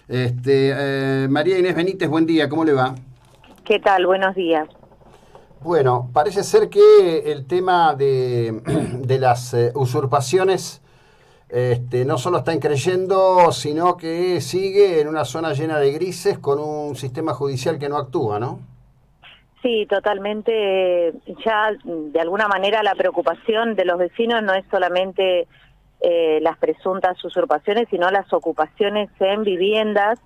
María Inés Benítez, buen día, ¿cómo le va? ¿Qué tal? Buenos días. Bueno, parece ser que el tema de las usurpaciones no solo está increyendo, sino que sigue en una zona llena de grises con un sistema judicial que no actúa, ¿no? Sí, totalmente. Ya de alguna manera la preocupación de los vecinos no es solamente las presuntas usurpaciones, sino las ocupaciones en viviendas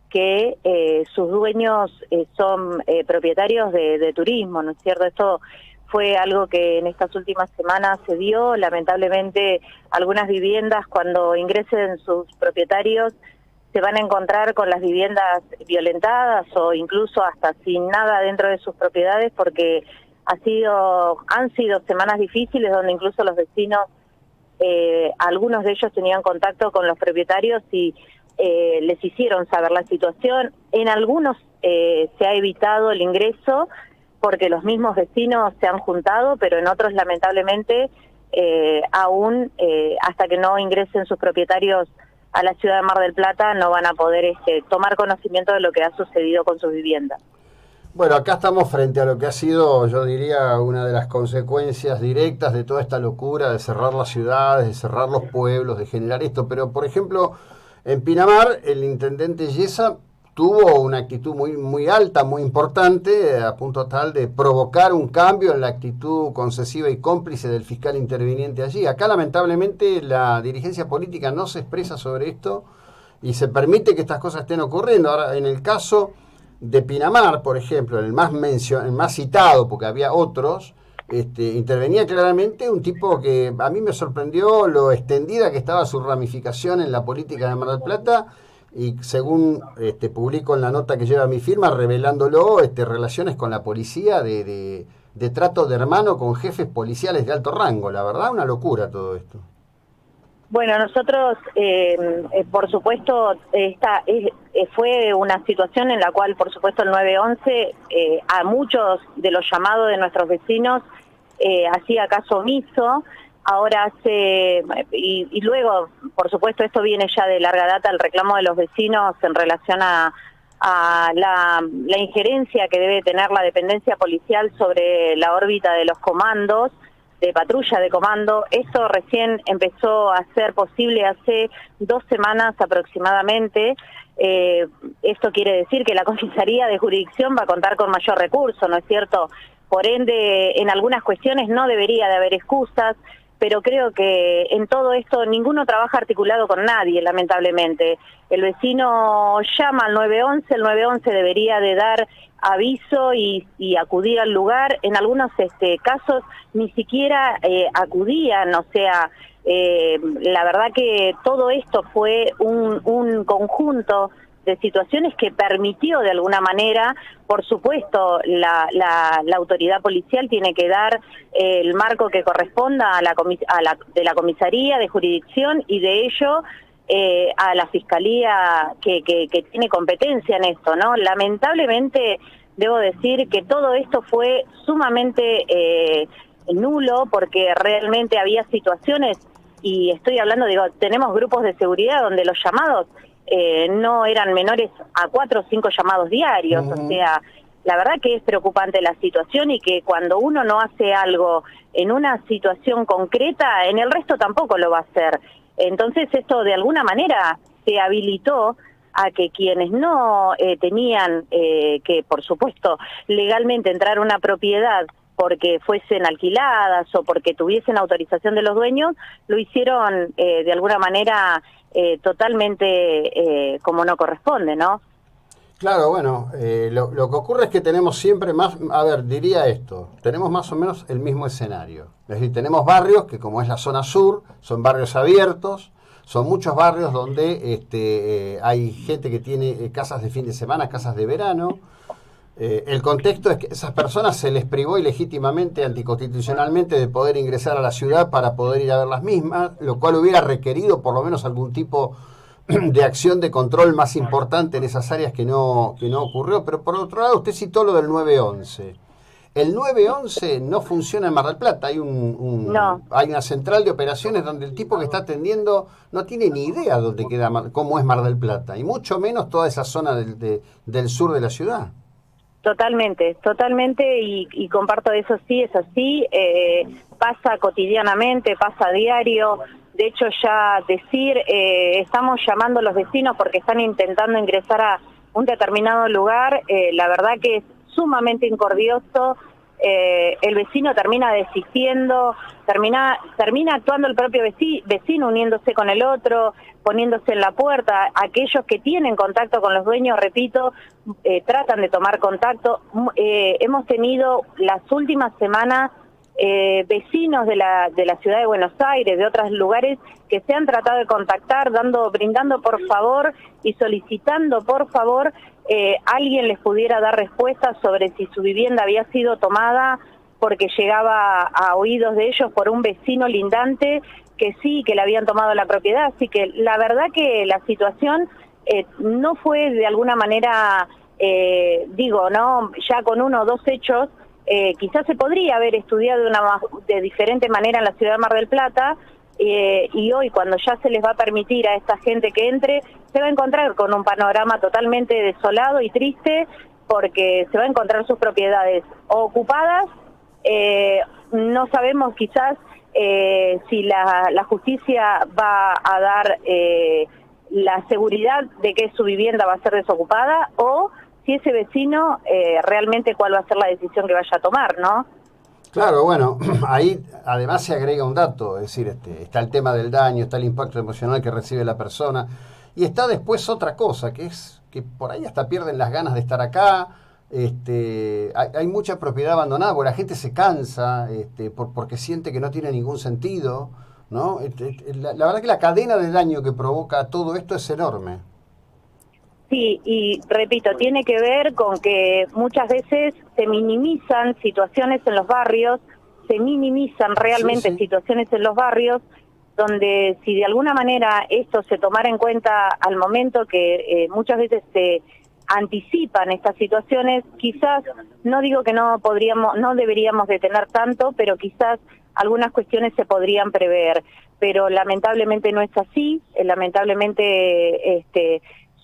que sus dueños son propietarios de turismo, ¿no es cierto? Esto fue algo que en estas últimas semanas se dio. Lamentablemente, algunas viviendas, cuando ingresen sus propietarios, se van a encontrar con las viviendas violentadas o incluso hasta sin nada dentro de sus propiedades, porque han sido semanas difíciles donde incluso los vecinos, algunos de ellos tenían contacto con los propietarios y les hicieron saber la situación. En algunos se ha evitado el ingreso porque los mismos vecinos se han juntado, pero en otros lamentablemente aún hasta que no ingresen sus propietarios a la ciudad de Mar del Plata no van a poder tomar conocimiento de lo que ha sucedido con sus viviendas. Bueno, acá estamos frente a lo que ha sido, yo diría, una de las consecuencias directas de toda esta locura de cerrar las ciudades, de cerrar los pueblos, de generar esto. Pero, por ejemplo, en Pinamar, el intendente Yesa tuvo una actitud muy alta, muy importante, a punto tal de provocar un cambio en la actitud concesiva y cómplice del fiscal interviniente allí. Acá, lamentablemente, la dirigencia política no se expresa sobre esto y se permite que estas cosas estén ocurriendo. Ahora, en el caso de Pinamar, por ejemplo, el más citado, porque había otros, intervenía claramente un tipo que a mí me sorprendió lo extendida que estaba su ramificación en la política de Mar del Plata, y según publico en la nota que lleva mi firma, revelándolo, relaciones con la policía de trato de hermano con jefes policiales de alto rango. La verdad, una locura todo esto. Bueno, nosotros, por supuesto, fue una situación en la cual, por supuesto, el 911 a muchos de los llamados de nuestros vecinos hacía caso omiso. Ahora y luego, por supuesto, esto viene ya de larga data, el reclamo de los vecinos en relación a la injerencia que debe tener la dependencia policial sobre la órbita de los comandos, de patrulla de comando. Esto recién empezó a ser posible hace 2 semanas aproximadamente. Esto quiere decir que la comisaría de jurisdicción va a contar con mayor recurso, ¿no es cierto? Por ende, en algunas cuestiones no debería de haber excusas, pero creo que en todo esto ninguno trabaja articulado con nadie, lamentablemente. El vecino llama al 911, el 911 debería de dar aviso y acudir al lugar. En algunos casos ni siquiera acudían, o sea, la verdad que todo esto fue un conjunto de situaciones que permitió de alguna manera. Por supuesto, la autoridad policial tiene que dar el marco que corresponda de la comisaría de jurisdicción y de ello a la fiscalía que tiene competencia en esto, ¿no? Lamentablemente debo decir que todo esto fue sumamente nulo, porque realmente había situaciones, y estoy hablando, tenemos grupos de seguridad donde los llamados no eran menores a 4 o 5 llamados diarios. O sea, la verdad que es preocupante la situación, y que cuando uno no hace algo en una situación concreta, en el resto tampoco lo va a hacer. Entonces esto de alguna manera se habilitó a que quienes no tenían que, por supuesto, legalmente entrar a una propiedad porque fuesen alquiladas o porque tuviesen autorización de los dueños, lo hicieron de alguna manera totalmente como no corresponde, ¿no? Claro, bueno, lo que ocurre es que tenemos siempre más, a ver, diría esto, tenemos más o menos el mismo escenario. Es decir, tenemos barrios que, como es la zona sur, son barrios abiertos, son muchos barrios donde hay gente que tiene casas de fin de semana, casas de verano. El contexto es que esas personas se les privó ilegítimamente, anticonstitucionalmente, de poder ingresar a la ciudad para poder ir a ver las mismas, lo cual hubiera requerido por lo menos algún tipo de acción de control más importante en esas áreas que no ocurrió. Pero por otro lado, usted citó lo del 911. El 911 no funciona en Mar del Plata. Hay No. hay una central de operaciones donde el tipo que está atendiendo no tiene ni idea dónde queda cómo es Mar del Plata, y mucho menos toda esa zona del sur de la ciudad. Totalmente, totalmente, y comparto eso, sí, es así, pasa cotidianamente, pasa a diario. De hecho, ya decir, estamos llamando a los vecinos porque están intentando ingresar a un determinado lugar, la verdad que es sumamente incordioso. El vecino termina desistiendo, termina actuando el propio vecino, uniéndose con el otro, poniéndose en la puerta. Aquellos que tienen contacto con los dueños, repito, tratan de tomar contacto. Hemos tenido las últimas semanas vecinos de la ciudad de Buenos Aires, de otros lugares, que se han tratado de contactar, brindando por favor y solicitando por favor alguien les pudiera dar respuesta sobre si su vivienda había sido tomada, porque llegaba a oídos de ellos por un vecino lindante que sí, que le habían tomado la propiedad. Así que la verdad que la situación no fue de alguna manera, ¿no? Ya con uno o dos hechos, quizás se podría haber estudiado de diferente manera en la ciudad de Mar del Plata, y hoy, cuando ya se les va a permitir a esta gente que entre, se va a encontrar con un panorama totalmente desolado y triste, porque se va a encontrar sus propiedades ocupadas. No sabemos quizás si la justicia va a dar la seguridad de que su vivienda va a ser desocupada, o si ese vecino realmente cuál va a ser la decisión que vaya a tomar, ¿no? Claro, bueno, ahí además se agrega un dato, es decir, está el tema del daño, está el impacto emocional que recibe la persona, y está después otra cosa, que es que por ahí hasta pierden las ganas de estar acá. Hay mucha propiedad abandonada porque la gente se cansa, porque siente que no tiene ningún sentido, ¿no? La verdad que la cadena de daño que provoca todo esto es enorme. Sí, y repito, tiene que ver con que muchas veces se minimizan situaciones en los barrios, se minimizan realmente situaciones en los barrios, donde si de alguna manera esto se tomara en cuenta al momento que muchas veces se anticipan estas situaciones, quizás, no digo que no deberíamos detener tanto, pero quizás algunas cuestiones se podrían prever, pero lamentablemente no es así. Lamentablemente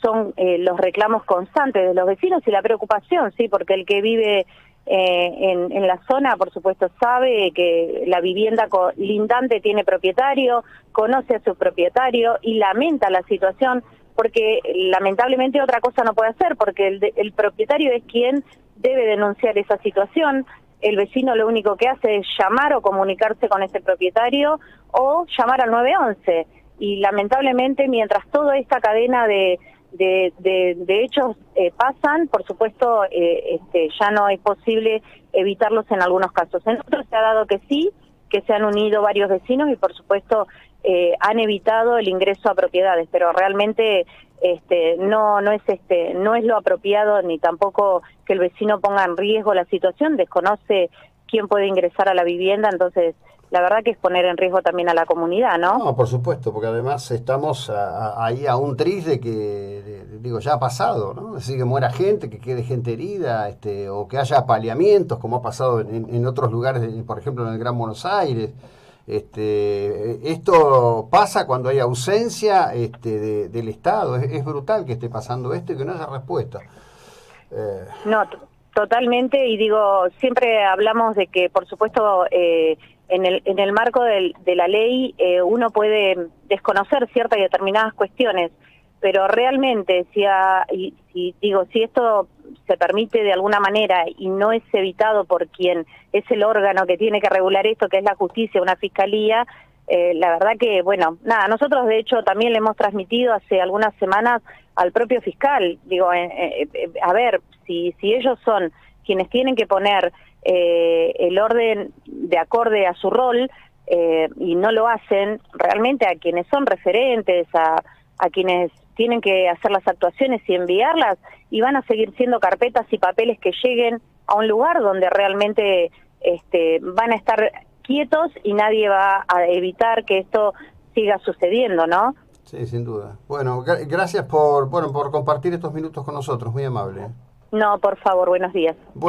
son los reclamos constantes de los vecinos y la preocupación, sí, porque el que vive en la zona, por supuesto, sabe que la vivienda lindante tiene propietario, conoce a su propietario y lamenta la situación, porque lamentablemente otra cosa no puede hacer, porque el propietario es quien debe denunciar esa situación. El vecino lo único que hace es llamar o comunicarse con ese propietario o llamar al 911. Y lamentablemente, mientras toda esta cadena de hechos pasan, por supuesto, ya no es posible evitarlos en algunos casos. En otros se ha dado que sí, que se han unido varios vecinos y por supuesto han evitado el ingreso a propiedades, pero realmente no es lo apropiado, ni tampoco que el vecino ponga en riesgo la situación. Desconoce quién puede ingresar a la vivienda, entonces la verdad que es poner en riesgo también a la comunidad, ¿no? No, por supuesto, porque además estamos ahí a un tris de que, digo, ya ha pasado, ¿no? Es decir, que muera gente, que quede gente herida, o que haya apaleamientos, como ha pasado en otros lugares, por ejemplo en el Gran Buenos Aires. Esto pasa cuando hay ausencia del Estado. Es brutal que esté pasando esto y que no haya respuesta. No, totalmente, y digo, siempre hablamos de que, por supuesto, en el marco de la ley uno puede desconocer ciertas y determinadas cuestiones, pero realmente si esto se permite de alguna manera y no es evitado por quien es el órgano que tiene que regular esto, que es la justicia, una fiscalía, la verdad que, bueno, nada, nosotros de hecho también le hemos transmitido hace algunas semanas al propio fiscal, digo, a ver, si ellos son quienes tienen que poner el orden de acorde a su rol, y no lo hacen, realmente a quienes son referentes, a quienes tienen que hacer las actuaciones y enviarlas, y van a seguir siendo carpetas y papeles que lleguen a un lugar donde realmente van a estar quietos y nadie va a evitar que esto siga sucediendo, ¿no? Sí, sin duda. Bueno, gracias por compartir estos minutos con nosotros, muy amable. No, por favor, buenos días.